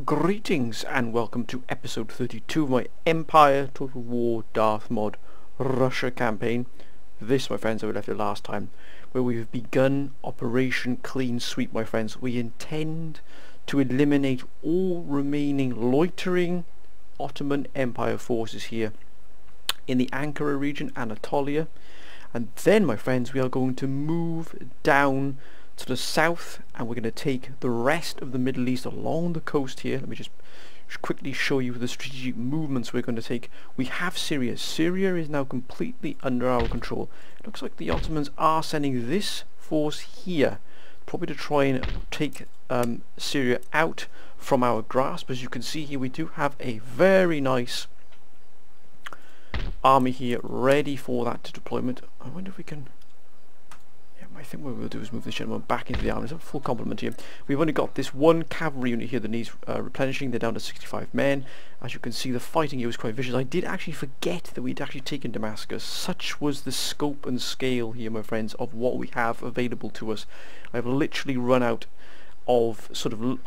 Greetings and welcome to episode 32 of my Empire Total War Darth mod Russia campaign. This, my friends, I left it last time, where we've begun Operation Clean Sweep, my friends. We intend to eliminate all remaining loitering Ottoman Empire forces here in the Ankara region, Anatolia, and then, my friends, we are going to move down to the south and we're going to take the rest of the Middle East along the coast here. Let me just quickly show you the strategic movements we're going to take. We have Syria. Syria is now completely under our control. It looks like the Ottomans are sending this force here, probably to try and take Syria out from our grasp. As you can see here, we do have a very nice army here ready for that deployment. I wonder if we can... I think what we'll do is move this gentleman back into the army. It's a full complement here. We've only got this one cavalry unit here that needs replenishing. They're down to 65 men. As you can see, the fighting here was quite vicious. I did actually forget that we'd actually taken Damascus. Such was the scope and scale here, my friends, of what we have available to us. I've literally run out of sort of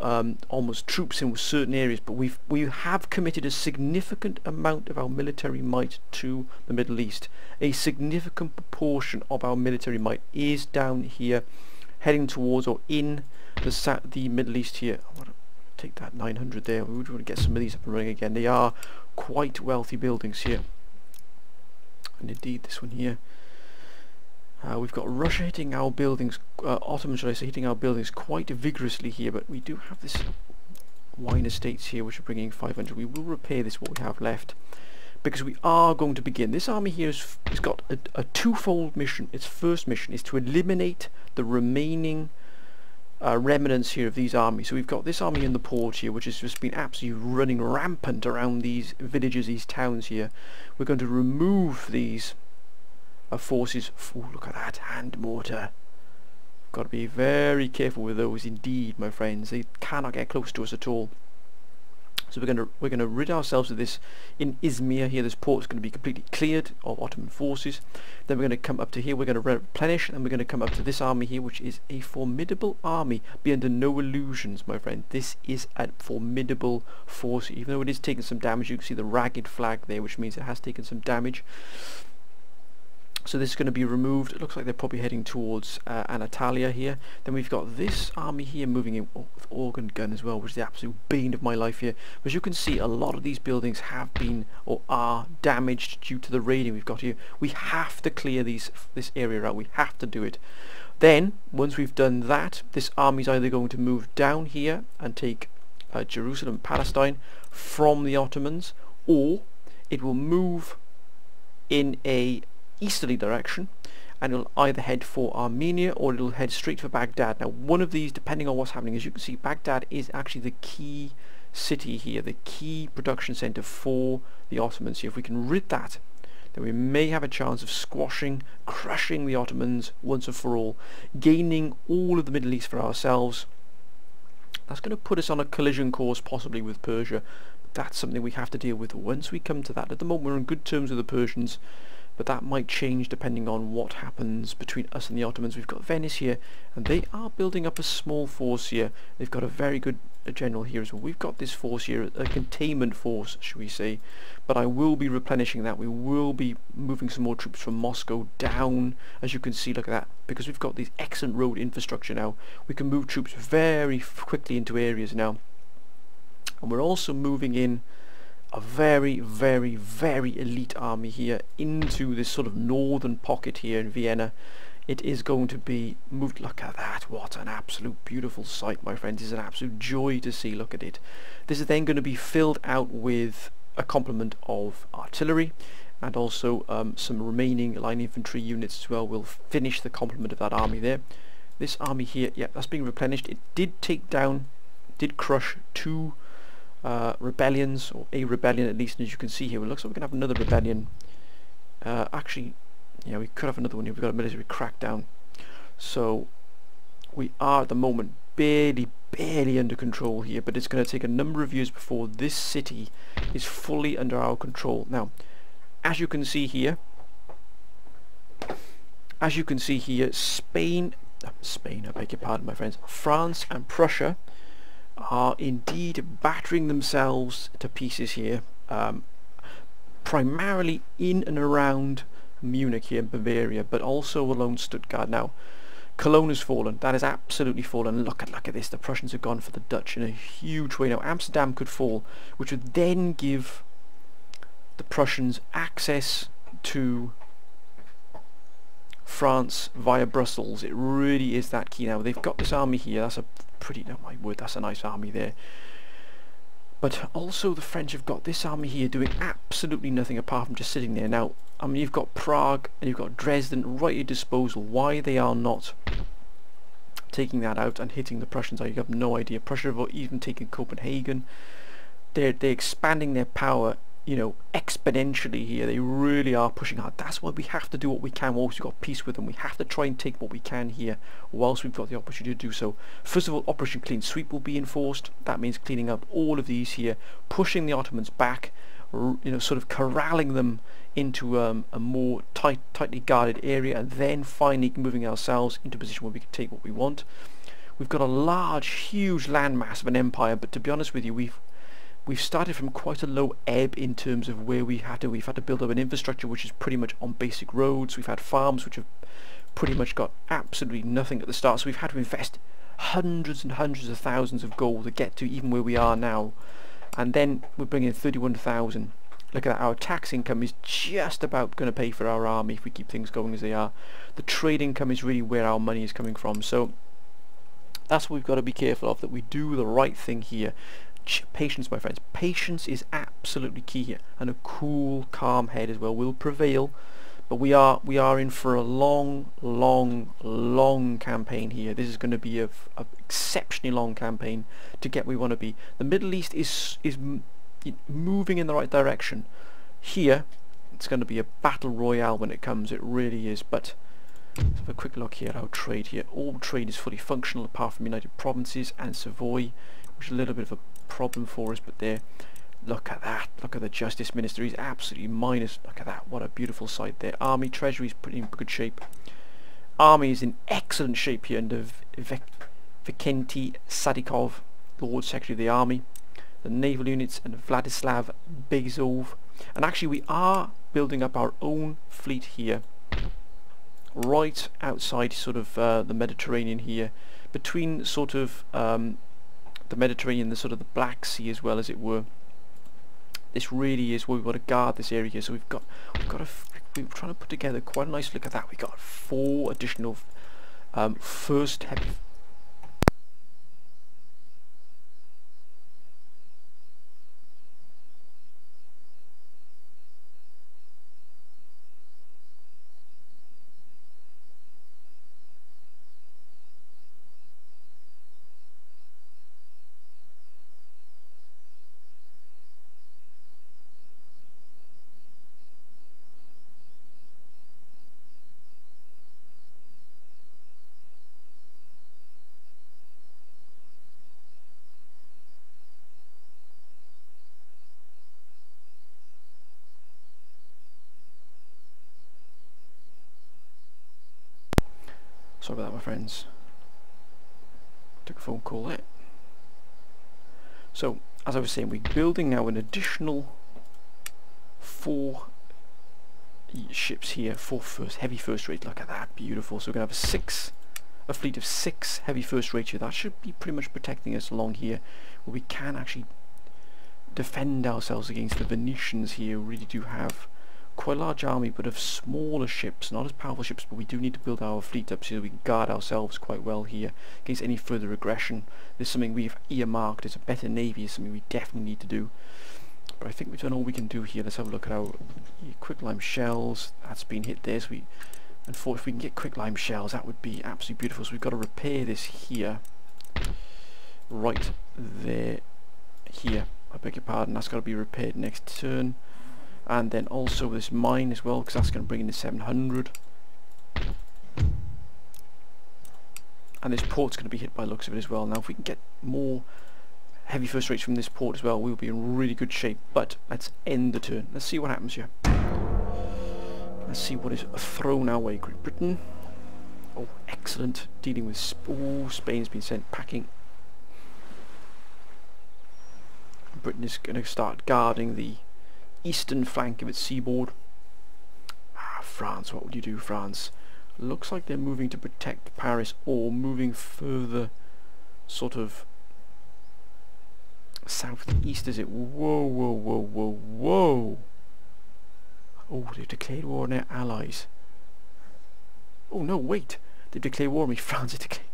almost troops in certain areas, but we have committed a significant amount of our military might to the Middle East. A significant proportion of our military might is down here, heading towards or in the Middle East here. I want to take that 900 there. We would want to get some of these up and running again. They are quite wealthy buildings here, and indeed this one here. We've got Russia hitting our buildings, Ottomans, should I say, hitting our buildings quite vigorously here, but we do have this wine estates here which are bringing 500. We will repair this, what we have left, because we are going to begin. This army here has got a twofold mission. Its first mission is to eliminate the remaining remnants here of these armies. So we've got this army in the port here, which has just been absolutely running rampant around these villages, these towns here. We're going to remove these forces. Oh, look at that hand mortar. Got to be very careful with those indeed, my friends. They cannot get close to us at all. So we're going to rid ourselves of this in Izmir here. This port is going to be completely cleared of Ottoman forces. Then we're going to come up to here. We're going to replenish, and we're going to come up to this army here, which is a formidable army. Be under no illusions, my friend. This is a formidable force, even though it is taking some damage. You can see the ragged flag there, which means it has taken some damage. So this is going to be removed. It looks like they're probably heading towards Anatolia here. Then we've got this army here moving in with organ gun as well, which is the absolute bane of my life here. As you can see, a lot of these buildings have been or are damaged due to the raiding we've got here. We have to clear this area out. We have to do it. Then, once we've done that, this army is either going to move down here and take Jerusalem, Palestine from the Ottomans, or it will move in a easterly direction and it'll either head for Armenia or it'll head straight for Baghdad. Now, one of these, depending on what's happening, as you can see, Baghdad is actually the key city here, the key production center for the Ottomans here. If we can rid that, then we may have a chance of squashing, crushing the Ottomans once and for all, gaining all of the Middle East for ourselves. That's going to put us on a collision course possibly with Persia, but that's something we have to deal with once we come to that. At the moment we're on good terms with the Persians, but that might change depending on what happens between us and the Ottomans. We've got Venice here, and they are building up a small force here. They've got a very good general here as well. We've got this force here, a containment force, should we say, but I will be replenishing that. We will be moving some more troops from Moscow down, as you can see. Look at that, because we've got these excellent road infrastructure now. We can move troops very quickly into areas now, and we're also moving in a very, very, very elite army here into this sort of northern pocket here in Vienna. It is going to be moved. Look at that. What an absolute beautiful sight, my friends. It's an absolute joy to see. Look at it. This is then going to be filled out with a complement of artillery and also some remaining line infantry units as well. We'll finish the complement of that army there. This army here, yeah, that's being replenished. It did take down, did crush two rebellions, or a rebellion at least, and as you can see here, it looks like we're going to have another rebellion. Actually, yeah, we could have another one here. We've got a military crackdown. So we are at the moment barely under control here, but it's going to take a number of years before this city is fully under our control. Now, as you can see here, Spain, I beg your pardon, my friends, France and Prussia are indeed battering themselves to pieces here, primarily in and around Munich here in Bavaria, but also along Stuttgart. Now Cologne has fallen. That has absolutely fallen. Look at this. The Prussians have gone for the Dutch in a huge way. Now Amsterdam could fall, which would then give the Prussians access to France via Brussels. It really is that key now. They've got this army here. That's a pretty, oh my word, that's a nice army there. But also the French have got this army here doing absolutely nothing apart from just sitting there. Now, I mean, you've got Prague and you've got Dresden right at your disposal. Why they are not taking that out and hitting the Prussians, I have no idea. Prussia have even taken Copenhagen. They're expanding their power, you know, exponentially here. They really are pushing hard. That's why we have to do what we can whilst we've got peace with them. We have to try and take what we can here whilst we've got the opportunity to do so. First of all, Operation Clean Sweep will be enforced. That means cleaning up all of these here, pushing the Ottomans back, you know, sort of corralling them into a more tightly guarded area, and then finally moving ourselves into a position where we can take what we want. We've got a large, huge landmass of an empire, but to be honest with you, we've started from quite a low ebb in terms of where we've had to build up an infrastructure which is pretty much on basic roads. We've had farms which have pretty much got absolutely nothing at the start, so we've had to invest hundreds and hundreds of thousands of gold to get to even where we are now. And then we're bringing in 31,000. Look at that, our tax income is just about going to pay for our army if we keep things going as they are. The trade income is really where our money is coming from, so that's what we've got to be careful of, that we do the right thing here. Patience, my friends. Patience is absolutely key here, and a cool, calm head as well will prevail. But we are in for a long campaign here. This is going to be a exceptionally long campaign to get where we want to be. The Middle East is moving in the right direction. Here, it's going to be a battle royale when it comes. It really is. But let's have a quick look here at our trade here. All trade is fully functional apart from United Provinces and Savoy, which is a little bit of a problem for us, but there, look at that. Look at the Justice Minister. He's absolutely minus. Look at that. What a beautiful sight there. Army, Treasury is pretty in good shape. Army is in excellent shape here under Vikenty Sadikov, Lord Secretary of the Army. The naval units and Vladislav Bezov. And actually we are building up our own fleet here, right outside sort of the Mediterranean here, between sort of the Mediterranean, the sort of the Black Sea as well, as it were. This really is where we've got to guard this area here. So we're trying to put together quite a nice look at that. We got 4 additional first heavy. Sorry about that, my friends. Took a phone call there. So, as I was saying, we're building now an additional 4 ships here, 4 heavy first rate. Look at that, beautiful. So we're going to have a fleet of 6 heavy first rate here. That should be pretty much protecting us along here, where we can actually defend ourselves against the Venetians here, who really do have quite a large army, but of smaller ships, not as powerful ships, but we do need to build our fleet up so that we can guard ourselves quite well here against any further aggression. This is something we've earmarked as a better navy, is something we definitely need to do. But I think we've done all we can do here. Let's have a look at our quicklime shells. That's been hit there, so if we can get quicklime shells, that would be absolutely beautiful. So we've got to repair this here, right there, here. I beg your pardon, that's got to be repaired next turn. And then also this mine as well, because that's going to bring in the 700. And this port's going to be hit by the looks of it as well. Now if we can get more heavy first rates from this port as well, we'll be in really good shape. But let's end the turn. Let's see what happens here. Let's see what is thrown our way. Great Britain. Oh, excellent. Dealing with... oh, Spain's been sent packing. Britain is going to start guarding the eastern flank of its seaboard. France, what would you do, France? Looks like they're moving to protect Paris, or moving further sort of southeast, is it? Whoa, whoa, whoa, whoa, whoa! Oh, they've declared war on their allies. Oh no, wait! They've declared war on me. France has declared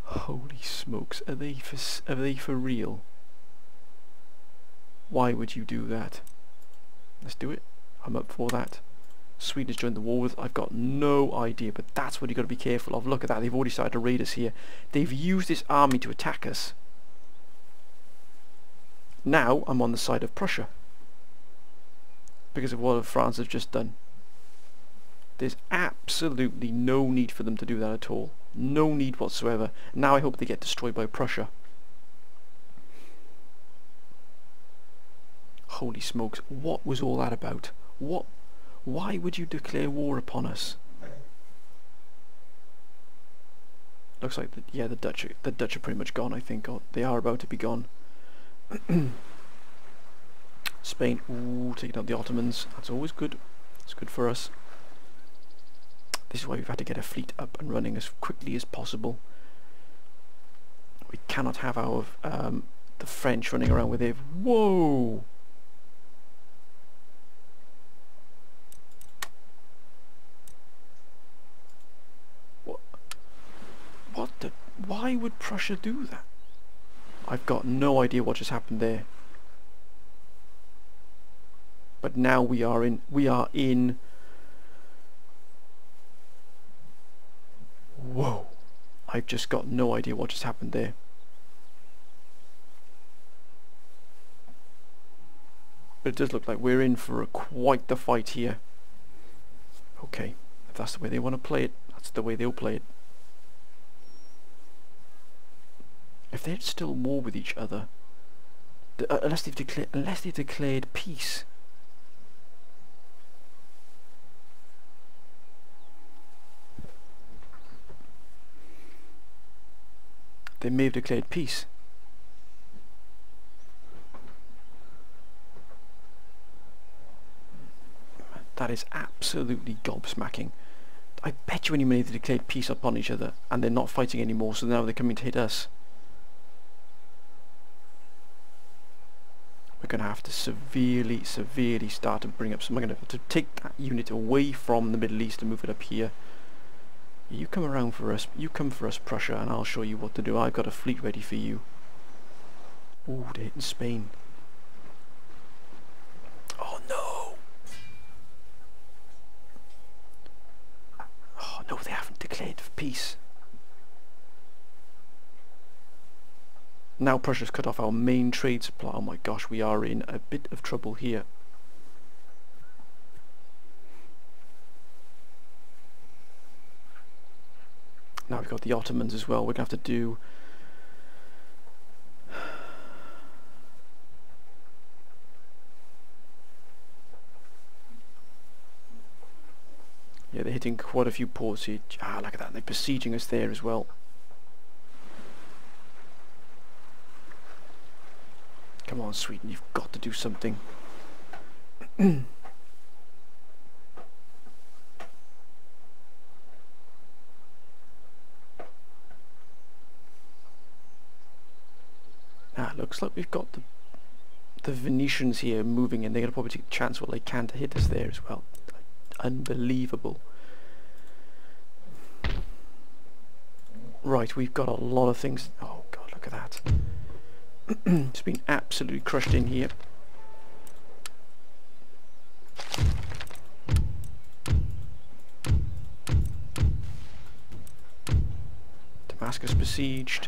war. Holy smokes, are they for real? Why would you do that? Let's do it. I'm up for that. Sweden has joined the war with. I've got no idea, but that's what you've got to be careful of. Look at that, they've already started to raid us here. They've used this army to attack us. Now I'm on the side of Prussia because of what France have just done. There's absolutely no need for them to do that at all. No need whatsoever. Now I hope they get destroyed by Prussia. Holy smokes, what was all that about? What? Why would you declare war upon us? Looks like the Dutch are pretty much gone, I think. Or they are about to be gone. Spain, ooh, taking out the Ottomans. That's always good. It's good for us. This is why we've had to get a fleet up and running as quickly as possible. We cannot have our the French running around with it. Whoa! What the? Why would Prussia do that? I've got no idea what just happened there. But now we are in. Whoa! I've just got no idea what just happened there. But it does look like we're in for quite the fight here. Okay, if that's the way they want to play it, that's the way they'll play it. If they're still at war with each other, unless they've declared peace. They may have declared peace. That is absolutely gobsmacking. I bet you any money they declared peace upon each other and they're not fighting anymore, so now they're coming to hit us. We're going to have to severely start to bring up some. We're going to have to take that unit away from the Middle East and move it up here. You come around for us. You come for us, Prussia, and I'll show you what to do. I've got a fleet ready for you. Ooh, they're hitting Spain. Oh no! Oh no, they haven't declared peace. Now Prussia's cut off our main trade supply. Oh my gosh, we are in a bit of trouble here. Now we've got the Ottomans as well. We're going to have to do... Yeah, they're hitting quite a few ports here. Ah, look at that. They're besieging us there as well. Come on, Sweden, you've got to do something. Looks like we've got the Venetians here moving in. They're going to probably take a chance what they can to hit us there as well. Unbelievable. Right, we've got a lot of things. Oh god, look at that. It's been absolutely crushed in here. Damascus besieged.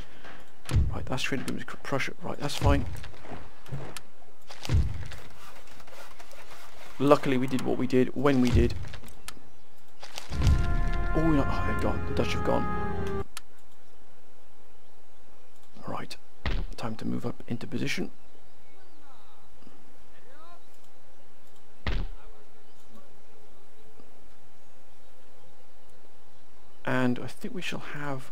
Right, that's trade agreement with Prussia. Right, that's fine. Luckily we did what we did when we did. Oh, no, oh they're gone. The Dutch have gone. Right, time to move up into position. And I think we shall have...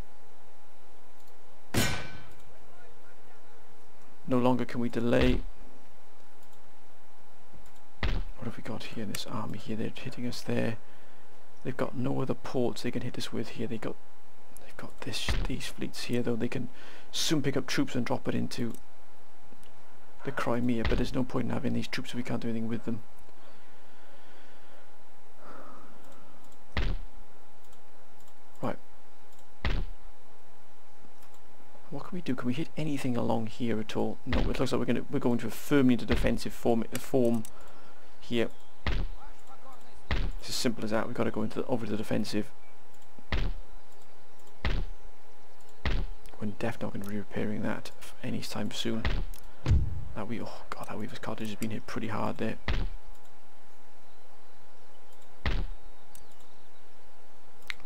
no longer can we delay. What have we got here in this army here? They're hitting us there. They've got no other ports they can hit us with here. They've got these fleets here, though. They can soon pick up troops and drop it into the Crimea, but there's no point in having these troops if we can't do anything with them. Right. What can we do? Can we hit anything along here at all? No, it looks like we're going to firmly into defensive form here. It's as simple as that. We've got to go over to the defensive. We're definitely not going to be repairing that any time soon. Oh god, that Weaver's Cottage has been hit pretty hard there.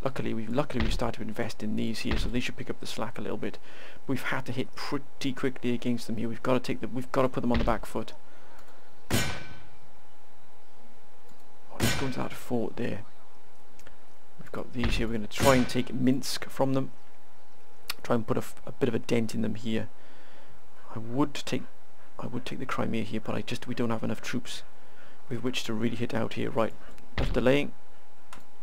Luckily we've started to invest in these here, so they should pick up the slack a little bit. We've had to hit pretty quickly against them here. We've got to put them on the back foot. Let's go into that fort there. We've got these here. We're going to try and take Minsk from them. Try and put a bit of a dent in them here. I would take the Crimea here, but we don't have enough troops with which to really hit out here. Right, enough delaying.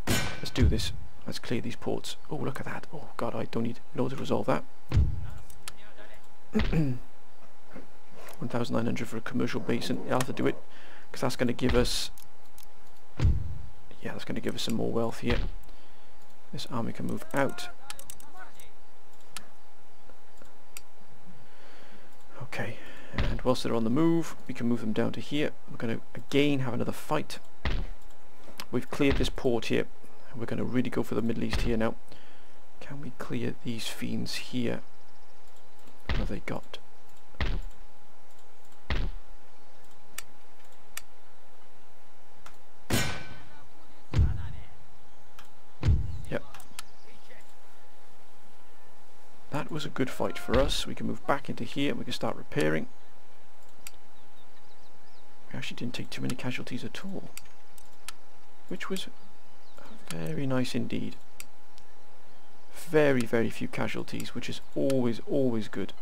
Let's do this. Let's clear these ports. Oh, look at that. Oh god, I don't need to resolve that. 1,900 for a commercial basin. I'll have to do it because that's going to give us. Yeah, that's going to give us some more wealth here. This army can move out. Okay, and whilst they're on the move, we can move them down to here. We're going to again have another fight. We've cleared this port here. We're going to really go for the Middle East here now. Can we clear these fiends here? What have they got? Yep. That was a good fight for us. We can move back into here. We can start repairing. We actually didn't take too many casualties at all, which was very nice indeed. Very, very few casualties, which is always good.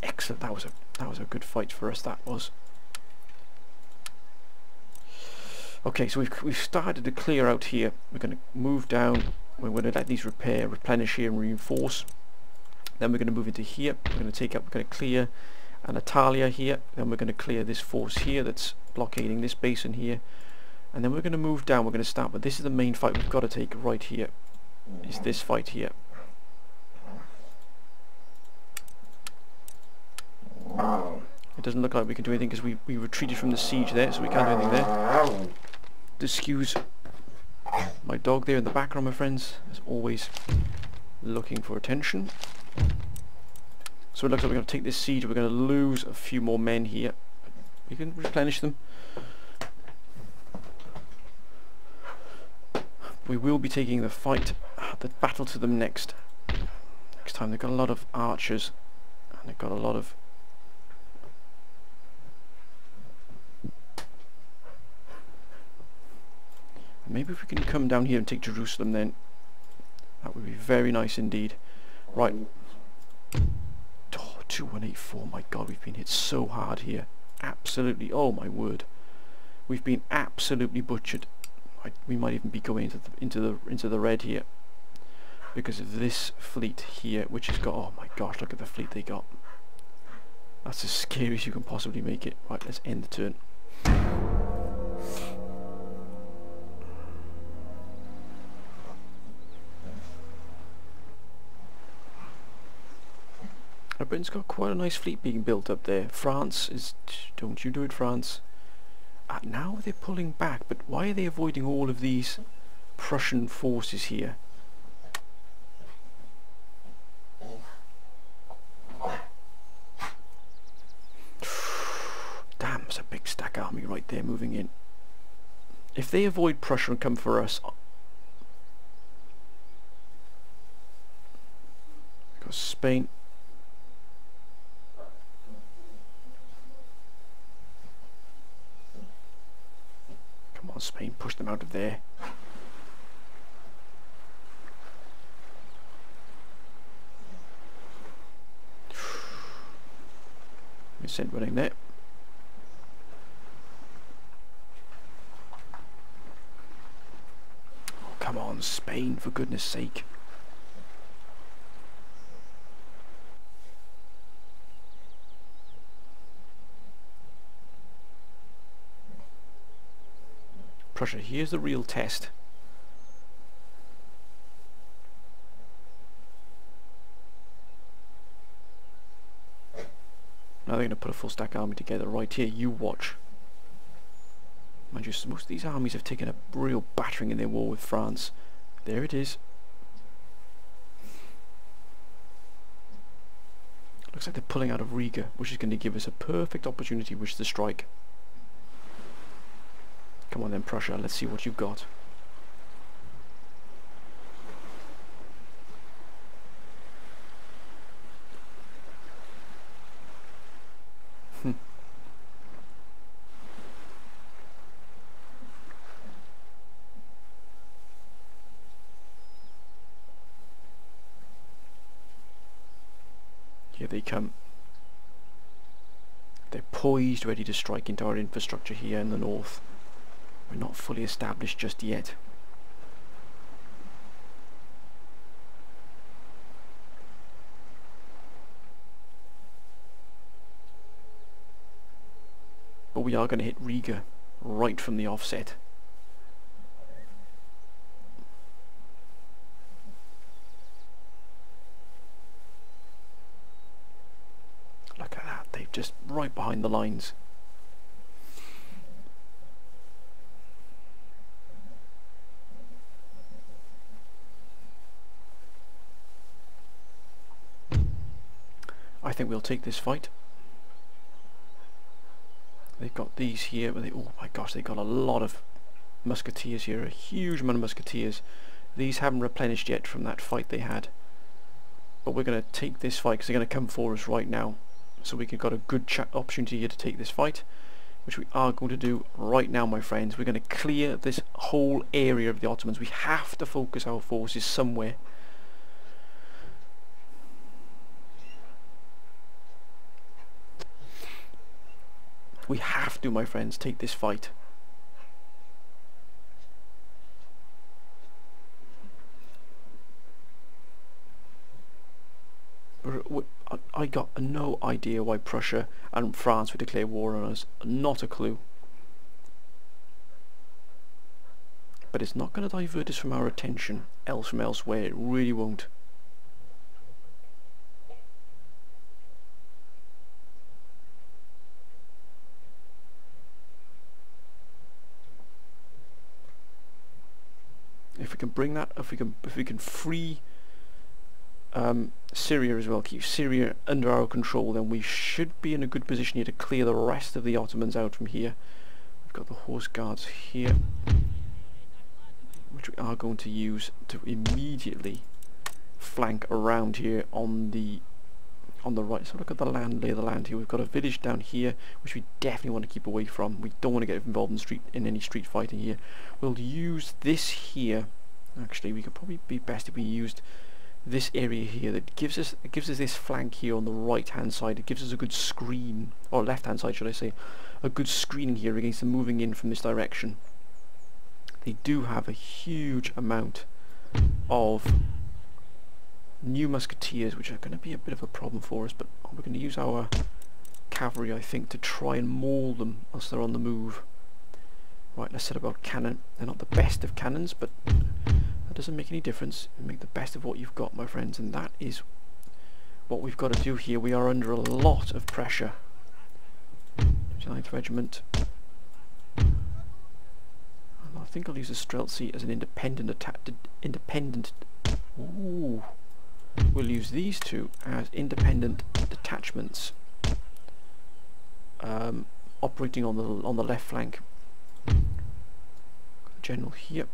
Excellent. That was a good fight for us. That was. Okay, so we've started to clear out here. We're going to move down. We're going to let these replenish here and reinforce. Then we're going to move into here. We're going to clear Anatolia here. Then we're going to clear this force here that's blockading this basin here. And then we're going to move down. We're going to start, but this is the main fight we've got to take right here. Is this fight here. It doesn't look like we can do anything because we retreated from the siege there, so we can't do anything there. Excuse my dog there in the background, my friends, is always looking for attention. So it looks like we're going to take this siege. We're going to lose a few more men here. We can replenish them. We will be taking the battle to them next time. They've got a lot of archers, and they've got a lot of. Maybe if we can come down here and take Jerusalem, then that would be very nice indeed. Right. Oh, 2184. My God, we've been hit so hard here. Absolutely. Oh my word. We've been absolutely butchered. We might even be going into the red here because of this fleet here, which has got. Oh my gosh! Look at the fleet they got. That's as scary as you can possibly make it. Right. Let's end the turn. Britain's got quite a nice fleet being built up there. France is. Don't you do it, France. Now they're pulling back, but why are they avoiding all of these Prussian forces here? Damn, it's a big stack army right there moving in. If they avoid Prussia and come for us, because Spain. Come on, Spain, push them out of there. sent running there. Oh, come on, Spain, for goodness sake. Prussia, here's the real test. Now they're going to put a full stack army together right here. You watch. Mind you, most of these armies have taken a real battering in their war with France. There it is. Looks like they're pulling out of Riga, which is going to give us a perfect opportunity which to strike. Come on then, Prussia, let's see what you've got. Here they come. They're poised, ready to strike into our infrastructure here in the north. We're not fully established just yet. But we are going to hit Riga right from the offset. Look at that, they've just right behind the lines. I think we'll take this fight. They've got these here, but oh my gosh, they've got a lot of musketeers here, a huge amount of musketeers. These haven't replenished yet from that fight they had. But we're going to take this fight because they're going to come for us right now. So we've got a good opportunity here to take this fight, which we are going to do right now, my friends. We're going to clear this whole area of the Ottomans. We have to focus our forces somewhere. We have to, my friends, take this fight. I got no idea why Prussia and France would declare war on us. Not a clue. But it's not going to divert us from our attention from elsewhere. It really won't. If we can bring that, if we can free Syria as well, keep Syria under our control, then we should be in a good position here to clear the rest of the Ottomans out from here. We've got the horse guards here, which we are going to use to immediately flank around here on the right. So look at the land, lay of the land here. We've got a village down here which we definitely want to keep away from. We don't want to get involved in any street fighting here. We'll use this here. Actually, we could probably be best if we used this area here that gives us this flank here on the right hand side. It gives us a good screen, or left hand side should I say, a good screening here against them moving in from this direction. They do have a huge amount of new musketeers, which are going to be a bit of a problem for us, but we're going to use our cavalry, I think, to try and maul them as they're on the move. Right, let's set about cannon. They're not the best of cannons, but that doesn't make any difference. You make the best of what you've got, my friends, and that is what we've got to do here. We are under a lot of pressure. 9th Regiment. And I think I'll use the Streltsy as an independent. Ooh. We'll use these two as independent detachments, operating on the left flank. Got a general here.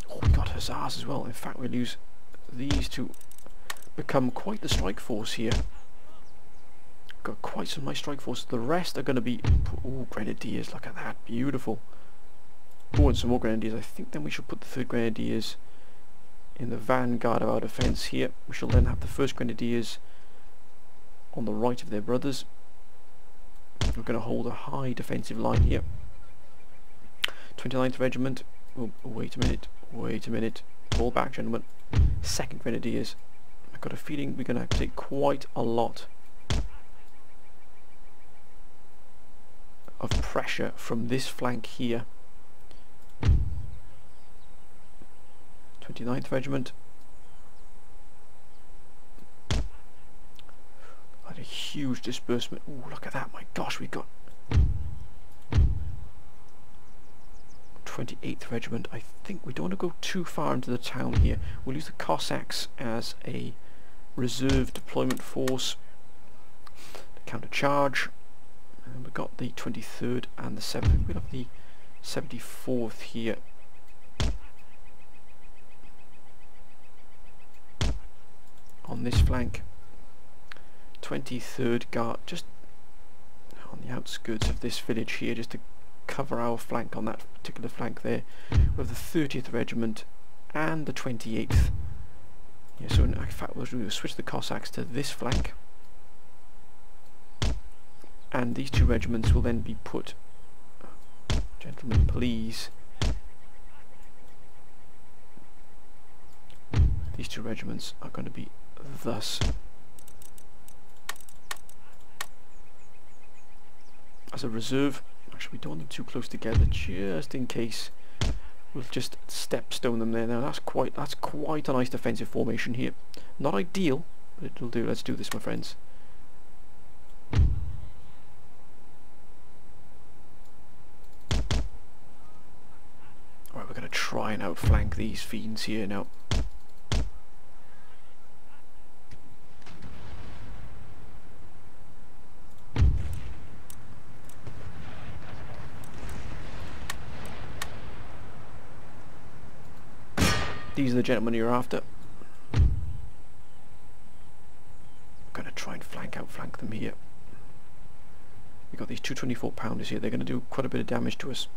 Oh, we got hussars as well. In fact, we'll use these to become quite the strike force here. Got quite some nice strike force. The rest are going to be grenadiers. Look at that, beautiful. Oh, and some more grenadiers. I think then we should put the 3rd Grenadiers in the vanguard of our defence here. We shall then have the 1st Grenadiers on the right of their brothers. We're going to hold a high defensive line here. 29th Regiment. Oh, wait a minute. Fall back, gentlemen. 2nd Grenadiers. I've got a feeling we're going to take quite a lot of pressure from this flank here. 29th Regiment. Had a huge disbursement. Oh, look at that, my gosh, we got 28th Regiment. I think we don't want to go too far into the town here. We'll use the Cossacks as a reserve deployment force to counter-charge. And we've got the 23rd and the 7th. We'll have the 74th here. On this flank. 23rd Guard just on the outskirts of this village here, just to cover our flank on that particular flank there. We have the 30th Regiment and the 28th. Yeah, so in fact we'll switch the Cossacks to this flank, and these two regiments will then be put, gentlemen please, these two regiments are going to be thus. As a reserve. Actually, we don't want them too close together, just in case. We'll just stepstone them there. Now that's quite a nice defensive formation here. Not ideal, but it'll do. Let's do this, my friends. Alright, we're going to try and outflank these fiends here now. These are the gentlemen you're after. I'm going to try and outflank them here. We've got these 224-pounders here. They're going to do quite a bit of damage to us.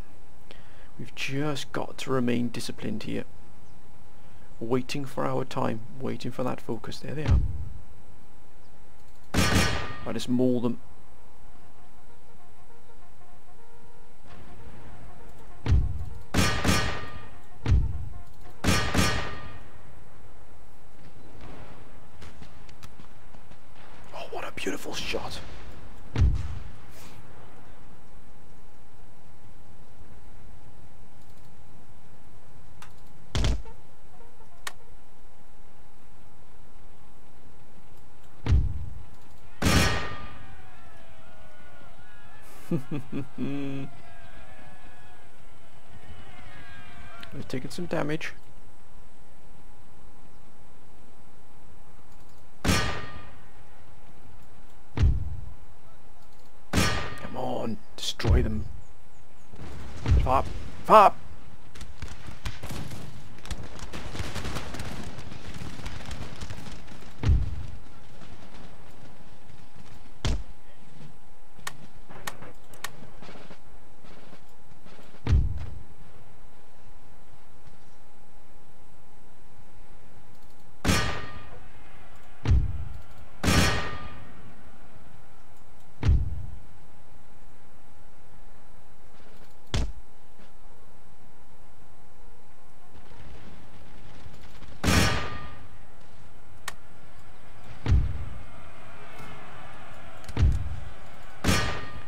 We've just got to remain disciplined here. Waiting for our time. Waiting for that focus. There they are. Right, let's maul them. Beautiful shot. We're taking some damage. Destroy them. Fop! Fop!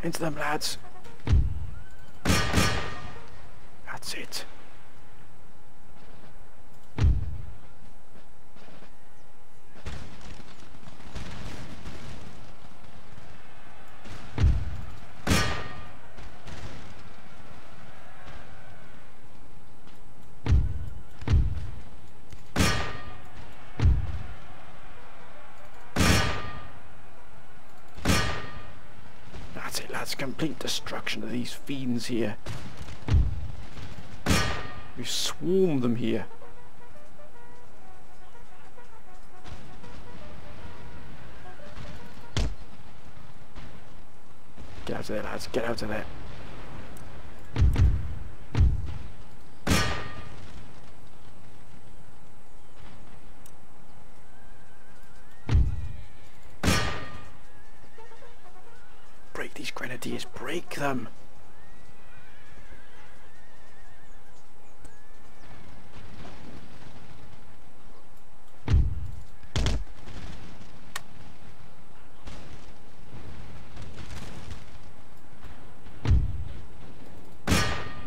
Into them, lads. That's it. That's complete destruction of these fiends here. We've swarmed them here. Get out of there, lads. Get out of there. idea is break them.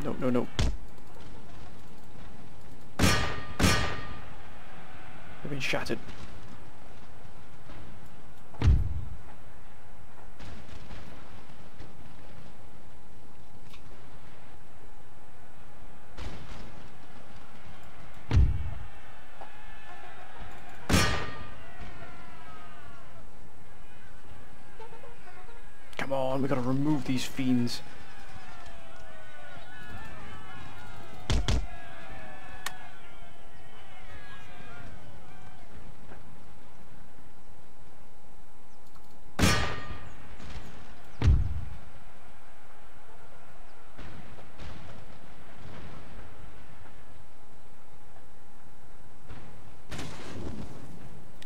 No, no, no. They've been shattered. Come on, we gotta remove these fiends.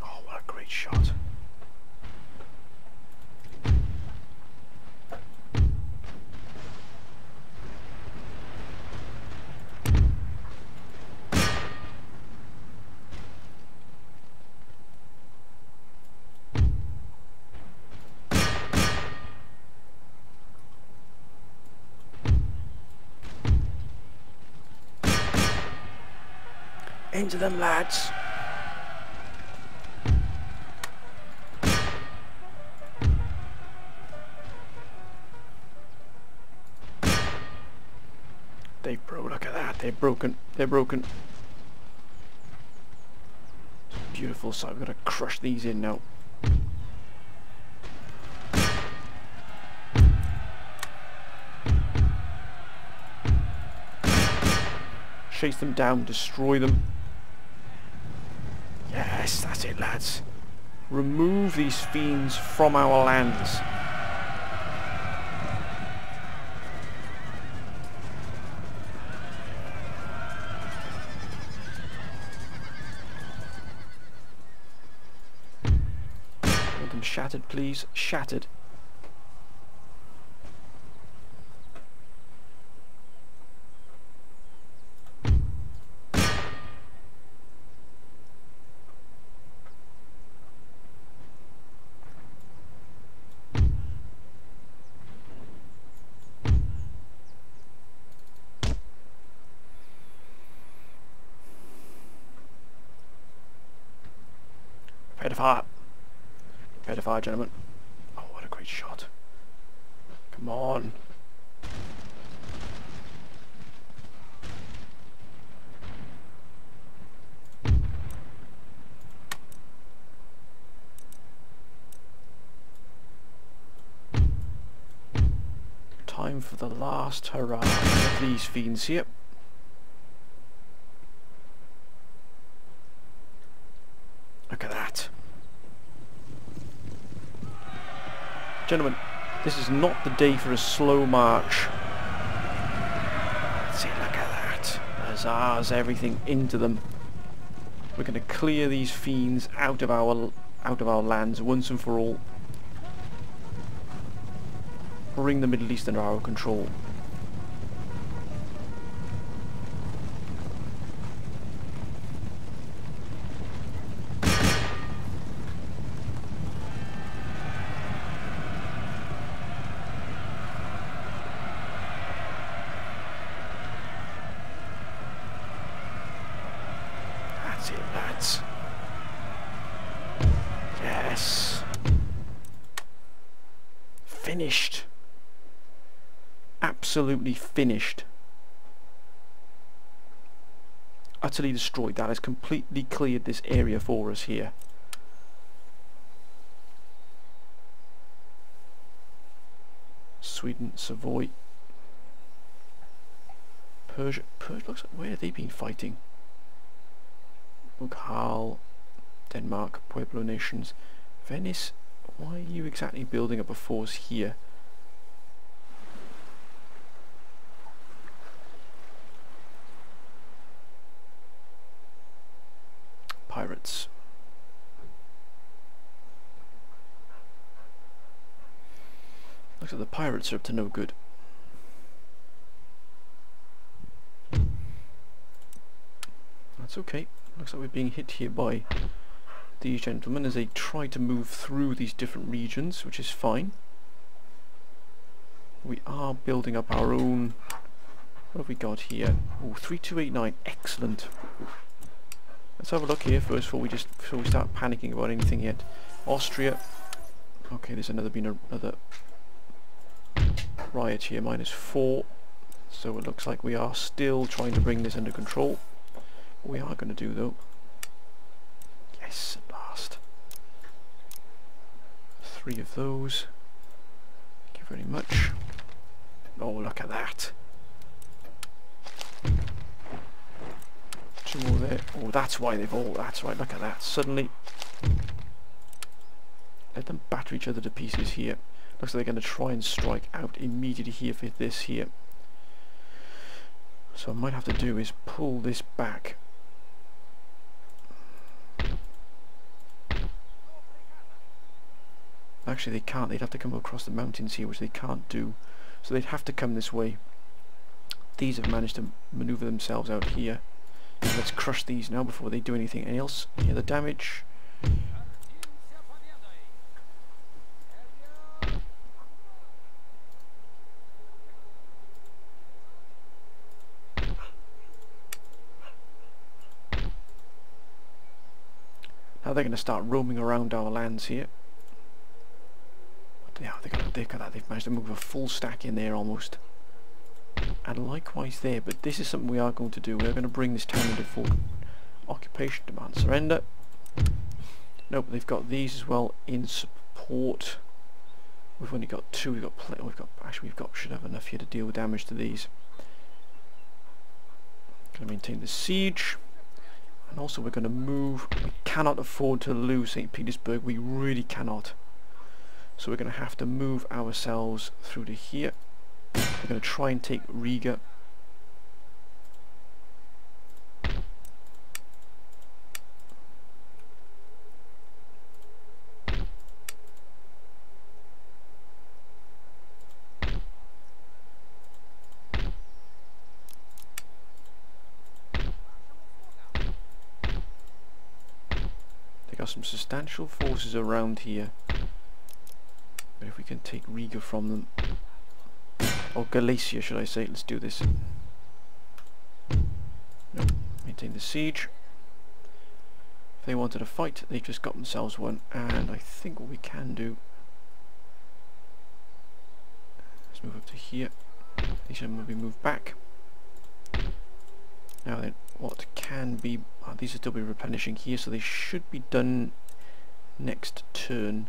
Oh, what a great shot. Into them, lads. They broke. Look at that. They're broken. They're broken. Beautiful sight. We've got to crush these in now. Chase them down. Destroy them. Yes, that's it, lads. Remove these fiends from our lands. Want them shattered, please. Shattered. Prepare to fire. Prepare to fire, gentlemen. Oh, what a great shot. Come on. Time for the last hurrah of these fiends here. Look at that. Gentlemen, this is not the day for a slow march. See, look at that. Huzzahs, everything into them. We're going to clear these fiends out of our lands once and for all. Bring the Middle East under our control. That's it, lads. Yes. Finished. Absolutely finished. Utterly destroyed. That has completely cleared this area for us here. Sweden, Savoy, Persia. Persia looks like, where have they been fighting? Mughal, Denmark, Pueblo nations, Venice. Why are you exactly building up a force here? Pirates. Looks Looks like the pirates are up to no good. That's okay. Looks like we're being hit here by these gentlemen as they try to move through these different regions, which is fine. We are building up our own... What have we got here? Oh, 3289. Excellent. Let's have a look here first before we start panicking about anything yet. Austria. Okay, there's another riot here. -4. So it looks like we are still trying to bring this under control. What we are going to do though. Yes, at last. 3 of those. Thank you very much. Oh, look at that. 2 more there. Oh, that's why they've all... That's right, look at that. Suddenly... Let them batter each other to pieces here. Looks like they're going to try and strike out immediately here for this here. So what I might have to do is pull this back. Actually they can't, they'd have to come across the mountains here, which they can't do. So they'd have to come this way. These have managed to maneuver themselves out here. So let's crush these now before they do anything else. Any other damage? Now they're going to start roaming around our lands here. Yeah, they've managed to move a full stack in there almost. And likewise there, but this is something we are going to do. We're going to bring this town into full occupation, demand surrender. Nope, they've got these as well in support. We've only got 2, should have enough here to deal with damage to these. Going to maintain the siege. And also we're going to move. We cannot afford to lose St. Petersburg, we really cannot. So we're going to have to move ourselves through to here. We're going to try and take Riga. They got some substantial forces around here. But if we can take Riga from them, or Galicia should I say, let's do this. Nope, maintain the siege. If they wanted to fight, they've just got themselves one, and I think what we can do, let's move up to here. These will be moved back. Now then, what can be, these will still be replenishing here, so they should be done next turn.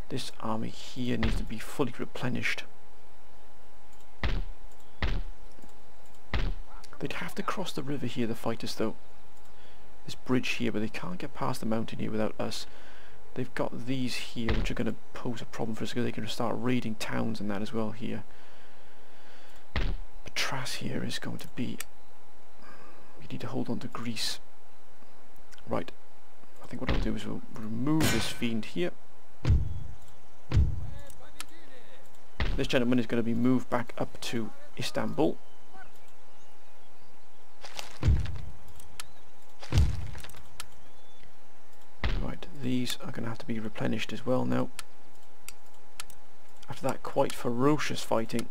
This army here needs to be fully replenished. They'd have to cross the river here, the fighters though. This bridge here, but they can't get past the mountain here without us. They've got these here, which are going to pose a problem for us because they can start raiding towns and that as well here. Patras here is going to be... We need to hold on to Greece. Right. I think what I'll do is we'll remove this fiend here. This gentleman is going to be moved back up to Istanbul. Right, these are going to have to be replenished as well now. After that quite ferocious fighting.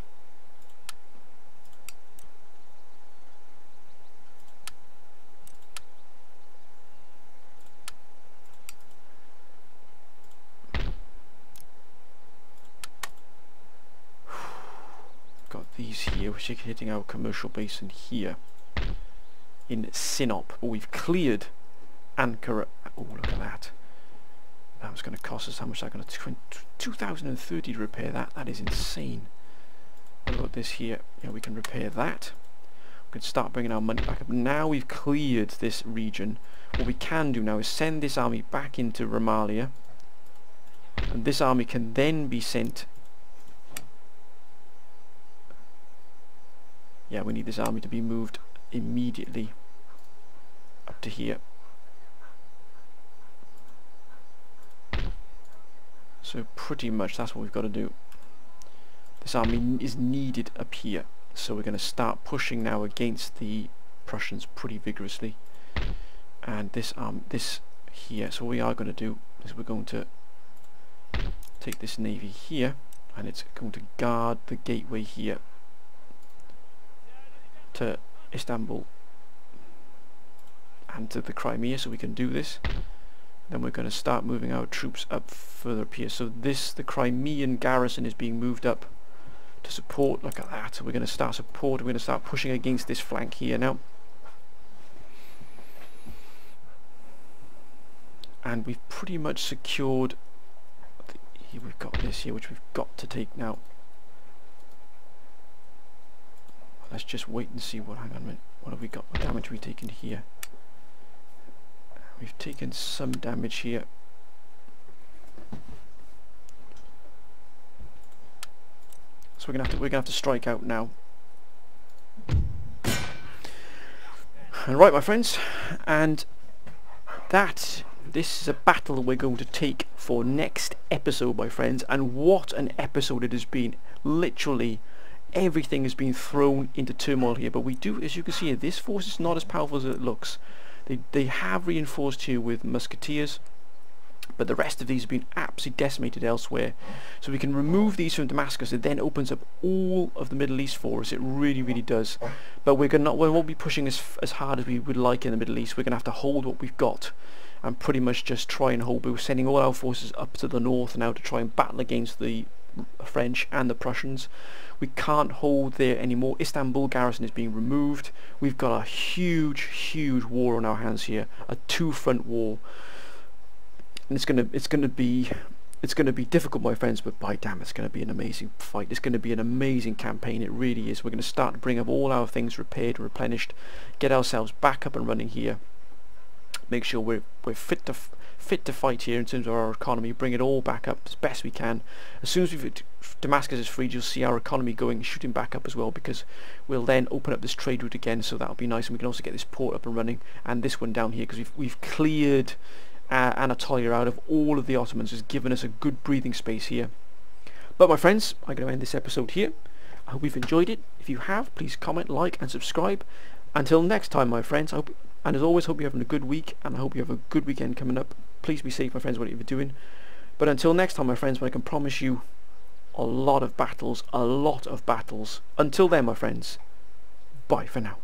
These here, which are hitting our commercial base in here in Sinop. Oh, we've cleared Ankara. Oh, look at that. That was going to cost us, how much is that going to... 2030 to repair that. That is insane. What about this here? Yeah, we can repair that. We can start bringing our money back up. Now we've cleared this region. What we can do now is send this army back into Romalia, and this army can then be sent... Yeah, we need this army to be moved immediately up to here. So pretty much that's what we've got to do. This army is needed up here, so we're going to start pushing now against the Prussians pretty vigorously. And this here, so what we are going to do is we're going to take this navy here, and it's going to guard the gateway here to Istanbul and to the Crimea, so we can do this. Then we're going to start moving our troops up further up here. So the Crimean garrison is being moved up to support. Look at that. So we're going to start support. We're going to start pushing against this flank here now. And we've pretty much secured. Here we've got this here, which we've got to take now. Let's just wait and see what. Hang on a minute. What have we got? What damage have we taken here? We've taken some damage here. So we're gonna have to strike out now. And right, my friends, and this is a battle we're going to take for next episode, my friends. And what an episode it has been! Literally everything has been thrown into turmoil here. But we do, as you can see here, this force is not as powerful as it looks. They have reinforced here with musketeers, but the rest of these have been absolutely decimated elsewhere. So we can remove these from Damascus. It then opens up all of the Middle East for us. It really, really does. But we won't be pushing as hard as we would like in the Middle East. We're going to have to hold what we've got and pretty much just try and hold. We're sending all our forces up to the north now to try and battle against the French and the Prussians. We can't hold there anymore. Istanbul garrison is being removed. We've got a huge war on our hands here, a two-front war, and it's gonna be difficult, my friends. But by damn, it's gonna be an amazing fight. It's gonna be an amazing campaign. It really is. We're gonna start to bring up all our things repaired and replenished, get ourselves back up and running here. Make sure we're fit to fight here in terms of our economy. Bring it all back up as best we can. As soon as Damascus is freed, you'll see our economy shooting back up as well, because we'll then open up this trade route again. So that'll be nice, and we can also get this port up and running, and this one down here, because we've cleared Anatolia out of all of the Ottomans. Has given us a good breathing space here. But my friends, I'm going to end this episode here. I hope you've enjoyed it. If you have, please comment, like and subscribe. Until next time, my friends, and as always, hope you're having a good week, and I hope you have a good weekend coming up. Please be safe, my friends, whatever you're doing. But until next time, my friends, when I can promise you a lot of battles. Until then, my friends, bye for now.